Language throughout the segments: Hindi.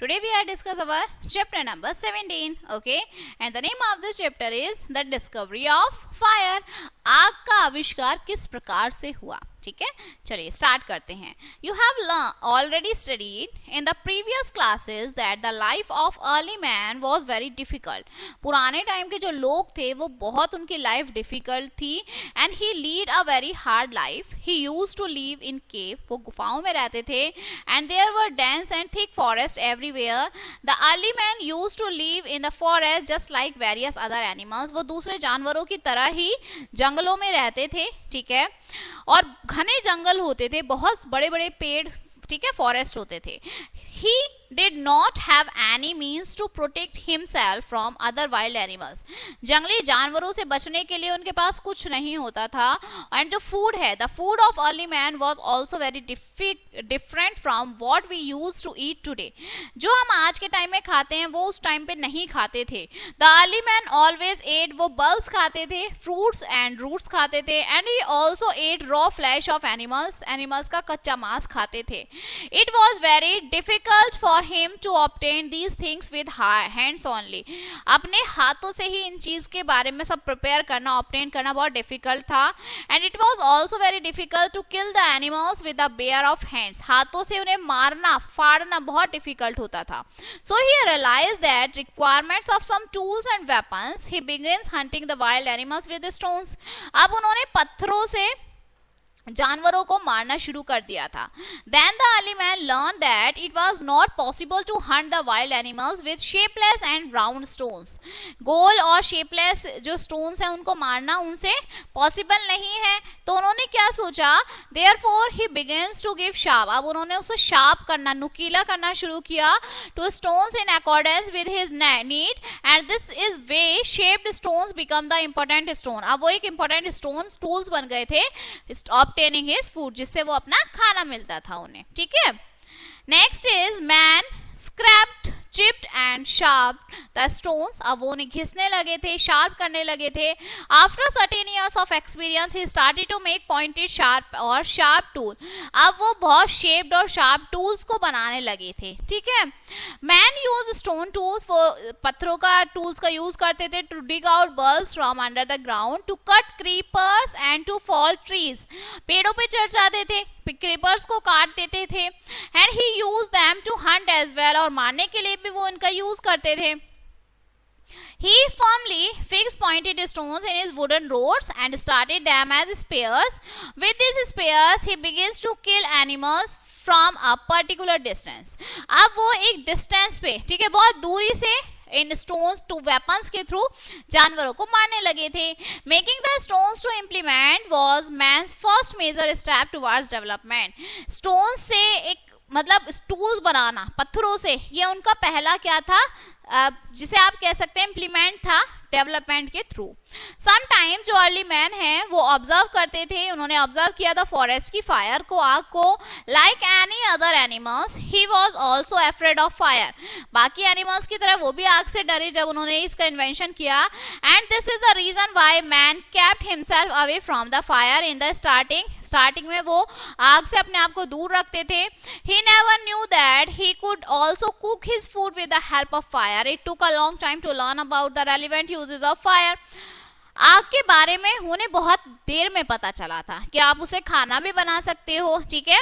today we are discuss our chapter number 17. Okay, and the name of this chapter is the discovery of fire. आग का आविष्कार किस प्रकार से हुआ. ठीक है, चलिए स्टार्ट करते हैं. You have already studied in the previous classes that the life of early man was very difficult. पुराने टाइम के जो लोग थे वो बहुत उनकी लाइफ डिफिकल्ट थी. And he lead a very hard life. He used to live in cave. वो गुफाओं में रहते थे. And there were dense and thick forests everywhere. The early man used to live in the forest just like various other animals. वो दूसरे जानवरों की तरह ही जंगलों में रहते थे. ठीक है, और घने जंगल होते थे, बहुत बड़े बड़े पेड़, ठीक है, फॉरेस्ट होते थे. He did not have any means to protect himself from other wild animals. जंगली जानवरों से बचने के लिए उनके पास कुछ नहीं होता था. And जो food है, the food of early man was also very different from what we used to eat today. जो हम आज के टाइम में खाते हैं वो उस टाइम पे नहीं खाते थे. The early man always ate, वो bulbs खाते थे, fruits and roots खाते थे, and he also ate raw flesh of animals. Animals का कच्चा मांस खाते थे. It was very difficult for him to obtain these things with hands only. अपने हाथों से ही इन चीज के बारे में सब प्रिपेयर करना, ऑब्टेन करना बहुत डिफिकल्ट था. And it was also very difficult to kill the animals with the bare of hands. हाथों से उन्हें मारना, फाड़ना बहुत डिफिकल्ट होता था. So he realised that requirements of some tools and weapons. He begins hunting the wild animals with stones. अब उन्होंने पत्थरों से जानवरों को मारना शुरू कर दिया था. Then the early man learned that it was not possible to hunt the wild animals with shapeless and round stones. गोल और shapeless जो stones हैं उनको मारना उनसे possible नहीं है. तो उन्होंने क्या सोचा, therefore he begins to give sharp. अब उन्होंने उसे sharp करना, नुकीला करना शुरू किया to stones in accordance with his need, and this is way shaped stones become the important stone. अब वो एक important stones tools बन गए थे obtaining his food, जिससे वो अपना खाना मिलता था उन्हें. ठीक है, next is man scraped, chipped and sharp the stones. अब वो उन्हें घिसने लगे थे, शार्प करने लगे थे. After certain years of experience he started to make pointed sharp और sharp tool. अब वो बहुत shaped और sharp tools को बनाने लगे थे. ठीक है, man use stone tools, वो पत्थरों का tools का use करते थे to dig out bulbs from under the ground, to cut creepers and to fall trees. पेड़ों पे चढ़ जाते थे, क्रीपर्स को काट देते थे. And he use them to hunt as well, और मारने के लिए भी वो इनका यूज करते थे. He firmly fixed pointed stones in his wooden rods and started them as spears. With these spears he begins to kill animals from a particular distance. अब वो एक डिस्टेंस पे, ठीक है, बहुत दूरी से इन स्टोन्स टू वेपन्स के थ्रू जानवरों को मारने लगे थे. Making the stones to implement was man's first major step towards development. Stones से एक मतलब टूल्स बनाना पत्थरों से, ये उनका पहला क्या था, जिसे आप कह सकते हैं इम्प्लीमेंट था डेवलपमेंट के थ्रू. समटाइम जो अर्ली मैन हैं वो ऑब्जर्व करते थे, उन्होंने ऑब्जर्व किया था फॉरेस्ट की फायर को, आग को. Like any other animals he was also afraid of fire. बाकी एनिमल्स की तरह वो भी आग से डरे जब उन्होंने इसका इन्वेंशन किया. And this is the reason why man kept himself away from the fire in the starting में वो आग से अपने आप को दूर रखते थे. He never knew that he could also cook his food with the help of fire. It took a long time to learn about the relevant uses of fire. आग के बारे में उन्हें बहुत देर में पता चला था कि आप उसे खाना भी बना सकते हो. ठीक है,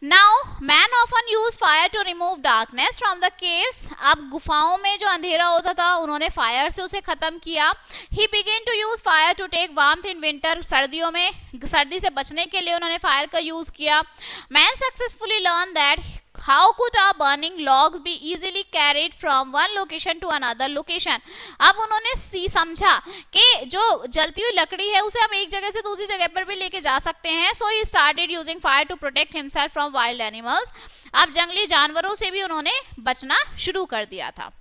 now man often use fire to remove darkness from the caves. अब गुफाओं में जो अंधेरा होता था उन्होंने फायर से उसे खत्म किया. He begin to use fire to take warmth in winter. सर्दियों में सर्दी से बचने के लिए उन्होंने फायर का यूज किया. Man successfully learn that how could a burning log be easily carried from one location to another location. अब उन्होंने समझा कि जो जलती हुई लकड़ी है उसे हम एक जगह से दूसरी जगह पर भी लेके जा सकते हैं. So he started using fire to protect himself from wild animals. अब जंगली जानवरों से भी उन्होंने बचना शुरू कर दिया था.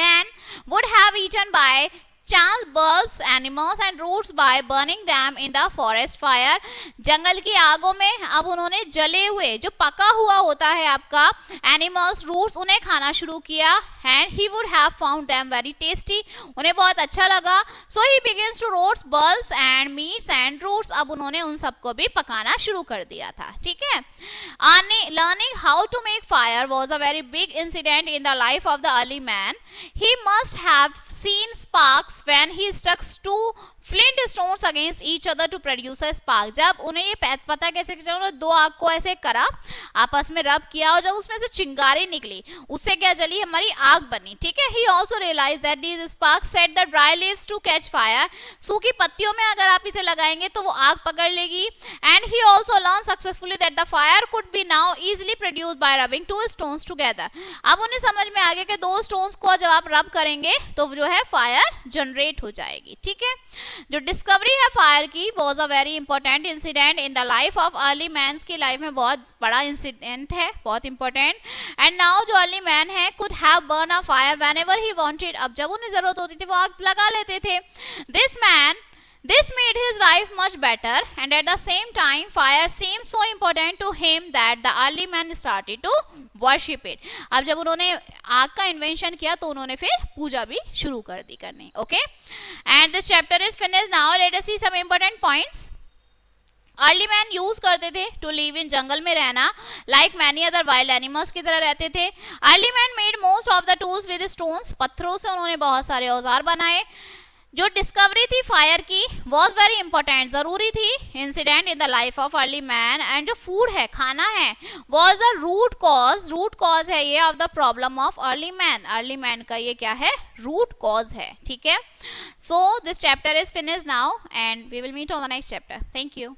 Man would have eaten by chance bulbs animals and roots by burning them in the forest fire. जंगल की आगों में अब उन्होंने जले हुए जो पका हुआ होता है आपका एनिमल्स रूट्स उन्हें खाना शुरू किया and he would have found them very tasty, उन्हें बहुत अच्छा लगा। So he begins to roast bulbs and meats and roots, अब उन्होंने उन सबको भी पकाना शुरू कर दिया था। ठीक है, learning how to make fire was a very big incident in the life of the early man. He must have seen sparks when he struck two flint stones against each other to produce a spark। जब उन्हें ये पता कैसे चला, उन्होंने दो आग को ऐसे करा, आपस में रब किया और जब उसमें से चिंगारी निकली उससे क्या जली, हमारी आग बनी। ठीक है, he also realized that these sparks set the dry leaves to catch fire। सूखी पत्तियों में अगर आप इसे लगाएंगे तो वो आग पकड़ लेगी। and he also learned successfully that the fire could be now easily produced by rubbing two stones together। अब उन्हें समझ में आ गया कि दो स्टोन्स को जब आप रब करेंगे तो जो है फायर जनरेट हो जाएगी। ठीक है, जो डिस्कवरी है फायर की was a very important incident in the life of early man की लाइफ में बहुत बड़ा इंसिडेंट है, बहुत इंपॉर्टेंट। एंड नाउ जो अर्ली मैन है could have burn a fire whenever he wanted, अब जब उन्हें जरूरत होती थी वो आग लगा लेते थे। This made his life much better and at the same time fire seemed so important to him that the early man started to worship it। अब जब उन्होंने आग का इन्वेंशन किया तो उन्होंने फिर पूजा भी शुरू कर दी करनी। Okay, and this chapter is finished। now let us see some important points। Early man use करते थे टू लिव इन, जंगल में रहना, like many other wild animals की तरह रहते थे। Early man made most of the tools with stones, पत्थरों से उन्होंने बहुत सारे औजार बनाए। जो डिस्कवरी थी फायर की वॉज वेरी इंपॉर्टेंट, जरूरी थी incident in the life of early man. And जो फूड है, खाना है, वॉज अ रूट कॉज है ये of the problem of early man का ये क्या है, रूट कॉज है। ठीक है, so this chapter is finished now and we will meet on the next chapter. Thank you.